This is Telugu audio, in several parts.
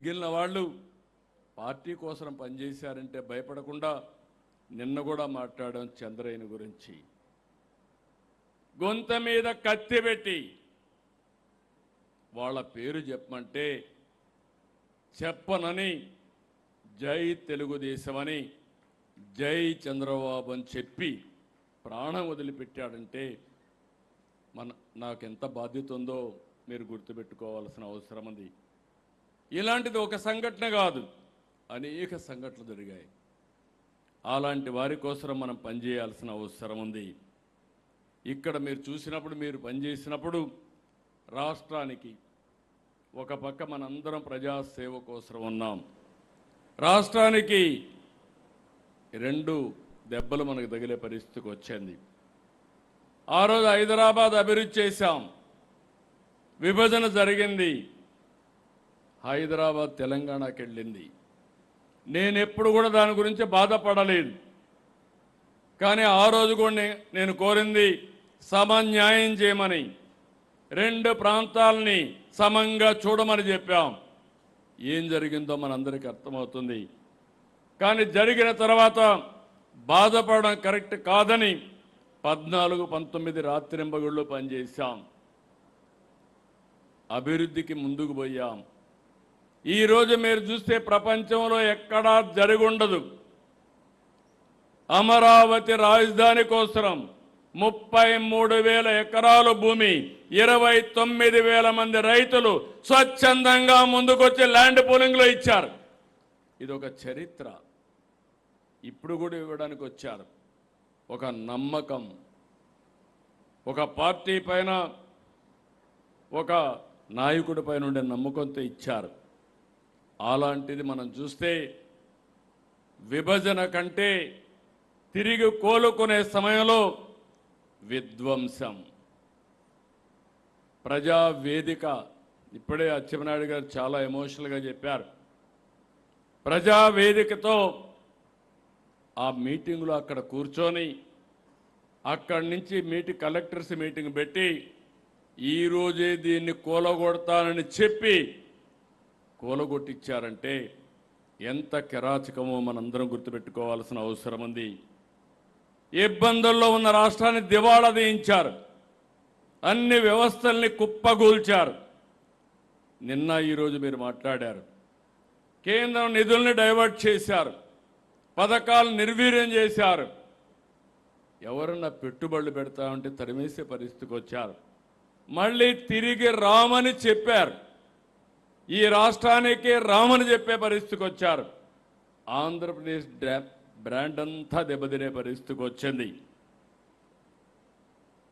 మిగిలిన వాళ్ళు పార్టీ కోసం పనిచేశారంటే భయపడకుండా నిన్న కూడా మాట్లాడాం చంద్రయ్య గురించి. గొంత మీద కత్తి పెట్టి వాళ్ళ పేరు చెప్పమంటే చెప్పనని జై తెలుగుదేశం అని జై చంద్రబాబు అని చెప్పి ప్రాణం వదిలిపెట్టాడంటే నాకెంత బాధ్యత ఉందో మీరు గుర్తుపెట్టుకోవాల్సిన అవసరం ఉంది. ఇలాంటిది ఒక సంఘటన కాదు, అనేక సంఘటనలు జరిగాయి. అలాంటి వారి కోసం మనం పనిచేయాల్సిన అవసరం ఉంది. ఇక్కడ మీరు చూసినప్పుడు, మీరు పనిచేసినప్పుడు రాష్ట్రానికి ఒక పక్క మనందరం ప్రజాసేవ కోసం ఉన్నాం. రాష్ట్రానికి 2 దెబ్బలు మనకు తగిలే పరిస్థితికి వచ్చింది. ఆ రోజు హైదరాబాద్ అభివృద్ధి చేశాం, విభజన జరిగింది, హైదరాబాద్ తెలంగాణకి వెళ్ళింది. నేను ఎప్పుడు కూడా దాని గురించి బాధపడలేదు. కానీ ఆ రోజు కూడా నేను కోరింది సమన్యాయం చేయమని, 2 ప్రాంతాలని సమంగా చూడమని చెప్పాం. ఏం జరిగిందో మనందరికీ అర్థమవుతుంది. కానీ జరిగిన తర్వాత బాధపడడం కరెక్ట్ కాదని 14-19 రాత్రింబగుళ్ళు పనిచేశాం. అభివృద్ధికి ముందుకు పోయాం. ఈరోజు మీరు చూస్తే ప్రపంచంలో ఎక్కడా జరుగుండదు. అమరావతి రాజధాని కోసం 33,000 ఎకరాల భూమి, 29,000 మంది రైతులు స్వచ్ఛందంగా ముందుకొచ్చి ల్యాండ్ పూలింగ్లో ఇచ్చారు. ఇది ఒక చరిత్ర. ఇప్పుడు కూడా ఇవ్వడానికి వచ్చారు. ఒక నమ్మకం, ఒక పార్టీ పైన, ఒక నాయకుడి పైన ఉండే నమ్మకంతో ఇచ్చారు. అలాంటిది మనం చూస్తే విభజన కంటే తిరిగి కోలుకునే సమయంలో విధ్వంసం. ప్రజావేదిక, ఇప్పుడే అచ్చెన్నాయుడు గారు చాలా ఎమోషనల్గా చెప్పారు. ప్రజావేదికతో ఆ మీటింగ్లో అక్కడ కూర్చొని అక్కడి నుంచి కలెక్టర్స్ మీటింగ్ పెట్టి ఈరోజే దీన్ని కూలగొడతానని చెప్పి కూలగొట్టించారంటే ఎంత కిరాచకమో మనందరం గుర్తుపెట్టుకోవాల్సిన అవసరం ఉంది. ఇబ్బందుల్లో ఉన్న రాష్ట్రాన్ని దివాళా తీయించారు, అన్ని వ్యవస్థల్ని కుప్పగూల్చారు. నిన్న ఈరోజు మీరు మాట్లాడారు, కేంద్రం నిధుల్ని డైవర్ట్ చేశారు, పథకాలు నిర్వీర్యం చేశారు. ఎవరన్నా పెట్టుబడులు పెడతామంటే తరిమేసే పరిస్థితికి వచ్చారు. మళ్ళీ తిరిగి రామని చెప్పారు, ఈ రాష్ట్రానికి రామని చెప్పే పరిస్థితికి వచ్చారు. ఆంధ్రప్రదేశ్ బ్రాండ్ అంతా దెబ్బతినే పరిస్థితికి వచ్చింది.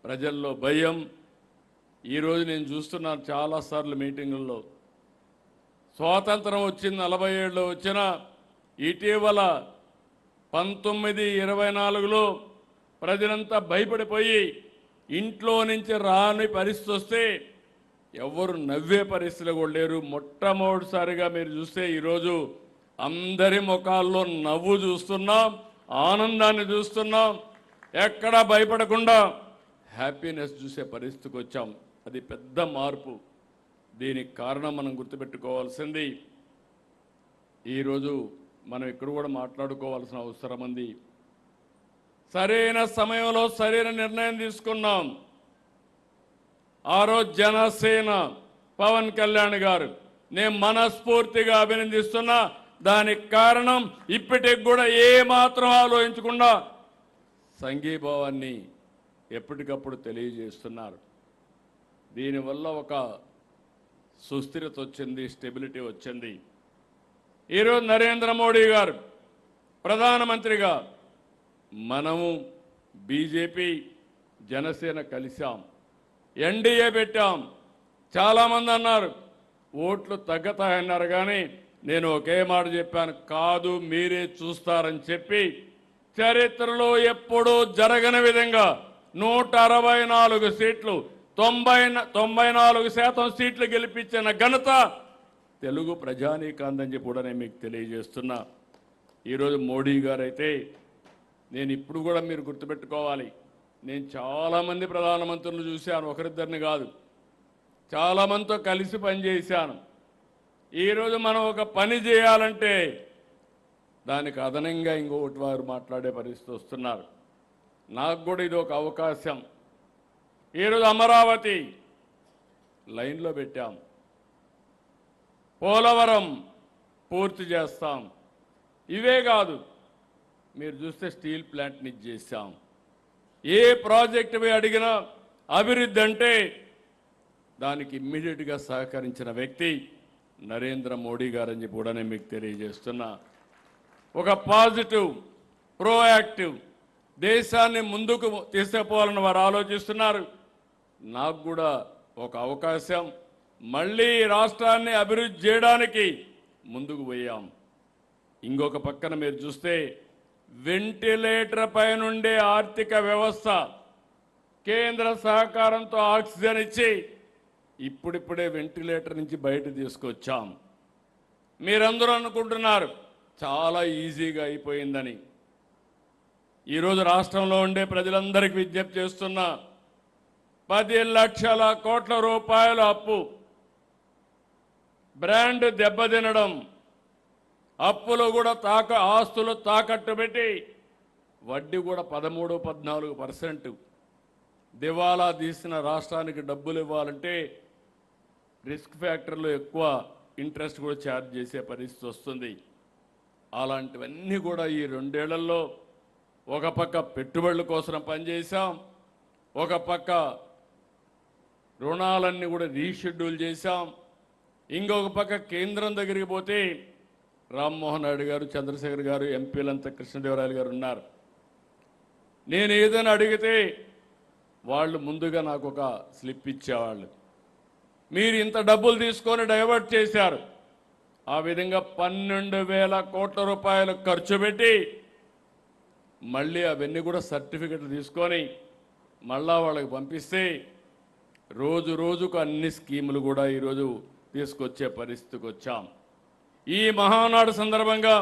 ప్రజల్లో భయం. ఈరోజు నేను చూస్తున్నాను చాలాసార్లు మీటింగుల్లో, స్వాతంత్రం వచ్చింది 47లో వచ్చిన ఇటీవల 1924లో ప్రజలంతా భయపడిపోయి ఇంట్లో నుంచి రాని పరిస్థితి వస్తే ఎవరు నవ్వే పరిస్థితులు కూడా లేరు. మొట్టమొదటిసారిగా మీరు చూస్తే ఈరోజు అందరి ముఖాల్లో నవ్వు చూస్తున్నాం, ఆనందాన్ని చూస్తున్నాం. ఎక్కడా భయపడకుండా హ్యాపీనెస్ చూసే పరిస్థితికి వచ్చాం. అది పెద్ద మార్పు. దీనికి కారణం మనం గుర్తుపెట్టుకోవాల్సింది, ఈరోజు మనం ఇక్కడ కూడా మాట్లాడుకోవాల్సిన అవసరం ఉంది. సరైన సమయంలో సరైన నిర్ణయం తీసుకున్నాం. ఆ రోజు జనసేన పవన్ కళ్యాణ్ గారు నేను మనస్ఫూర్తిగా అభినందిస్తున్నా. దానికి కారణం ఇప్పటికి కూడా ఏమాత్రం ఆలోచించకుండా సంఘీభావాన్ని ఎప్పటికప్పుడు తెలియజేస్తున్నారు. దీనివల్ల ఒక సుస్థిరత వచ్చింది, స్టెబిలిటీ వచ్చింది. ఈరోజు నరేంద్ర మోడీ గారు ప్రధానమంత్రిగా, మనము బీజేపీ జనసేన కలిశాం, ఎన్డీఏ పెట్టాం. చాలామంది అన్నారు ఓట్లు తగ్గతాయన్నారు, కానీ నేను ఒకే మాట చెప్పాను, కాదు మీరే చూస్తారని చెప్పి చరిత్రలో ఎప్పుడూ జరగని విధంగా 164 సీట్లు, 94% సీట్లు గెలిపించిన ఘనత తెలుగు ప్రజానీకాందని చెప్పి కూడా నేను మీకు తెలియజేస్తున్నా. ఈరోజు మోడీ గారు అయితే, నేను ఇప్పుడు కూడా మీరు గుర్తుపెట్టుకోవాలి, నేను చాలామంది ప్రధానమంత్రులు చూశాను, ఒకరిద్దరిని కాదు, చాలామందితో కలిసి పనిచేశాను. ఈరోజు మనం ఒక పని చేయాలంటే దానికి అదనంగా ఇంకొకటి వారు మాట్లాడే పరిస్థితి వస్తున్నారు. నాకు కూడా ఇది ఒక అవకాశం. ఈరోజు అమరావతి లైన్లో పెట్టాం, పోలవరం పూర్తి చేస్తాం. ఇవే కాదు, మీరు చూస్తే స్టీల్ ప్లాంట్ని చేశాం. ఏ ప్రాజెక్టు పోయి అడిగినా అభివృద్ధి అంటే దానికి ఇమ్మీడియట్గా సహకరించిన వ్యక్తి నరేంద్ర మోడీ గారని చెప్పి కూడా నేను మీకు తెలియజేస్తున్నా. ఒక పాజిటివ్, ప్రోయాక్టివ్ దేశాన్ని ముందుకు తీసుకుపోవాలని వారు ఆలోచిస్తున్నారు. నాకు కూడా ఒక అవకాశం, మళ్ళీ రాష్ట్రాన్ని అభివృద్ధి చేయడానికి ముందుకు పోయాం. ఇంకొక పక్కన మీరు చూస్తే వెంటిలేటర్ పైనుండే ఆర్థిక వ్యవస్థ కేంద్ర సహకారంతో ఆక్సిజన్ ఇచ్చి ఇప్పుడిప్పుడే వెంటిలేటర్ నుంచి బయట తీసుకొచ్చాం. మీరందరూ అనుకుంటున్నారు చాలా ఈజీగా అయిపోయిందని. ఈరోజు రాష్ట్రంలో ఉండే ప్రజలందరికీ విజ్ఞప్తి చేస్తున్నా, 10 లక్షల కోట్ల రూపాయల అప్పు, బ్రాండ్ దెబ్బతినడం, అప్పులు కూడా ఆస్తులు తాకట్టు పెట్టి వడ్డీ కూడా 13-14%. దివాలా తీసిన రాష్ట్రానికి డబ్బులు ఇవ్వాలంటే రిస్క్ ఫ్యాక్టర్లో ఎక్కువ ఇంట్రెస్ట్ కూడా ఛార్జ్ చేసే పరిస్థితి వస్తుంది. అలాంటివన్నీ కూడా ఈ 2 ఏళ్లలో ఒక పక్క పెట్టుబడుల కోసం పనిచేశాం, ఒక పక్క రుణాలన్నీ కూడా రీషెడ్యూల్ చేశాం, ఇంకొక పక్క కేంద్రం దగ్గరికి పోతే రామ్మోహన్ నాయుడు గారు, చంద్రశేఖర్ గారు, ఎంపీలంతా, కృష్ణదేవరాయలు గారు ఉన్నారు. నేను ఏదైనా అడిగితే వాళ్ళు ముందుగా నాకు ఒక స్లిప్ ఇచ్చేవాళ్ళు. మీరు ఇంత డబ్బులు తీసుకొని డైవర్ట్ చేశారు, ఆ విధంగా 12,000 కోట్ల రూపాయలు ఖర్చు పెట్టి మళ్ళీ అవన్నీ కూడా సర్టిఫికెట్లు తీసుకొని మళ్ళా వాళ్ళకి పంపిస్తే రోజు రోజుకు అన్ని స్కీములు కూడా ఈరోజు తీసుకొచ్చే పరిస్థితికి వచ్చాం. ఈ మహానాడు సందర్భంగా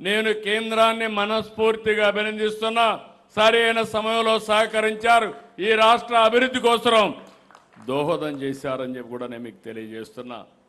నేను కేంద్రాన్ని మనస్ఫూర్తిగా అభినందిస్తున్నా. సరైన సమయంలో సహకరించారు, ఈ రాష్ట్ర అభివృద్ధి కోసం దోహదం చేశారని చెప్పి కూడా నేను మీకు తెలియజేస్తున్నా.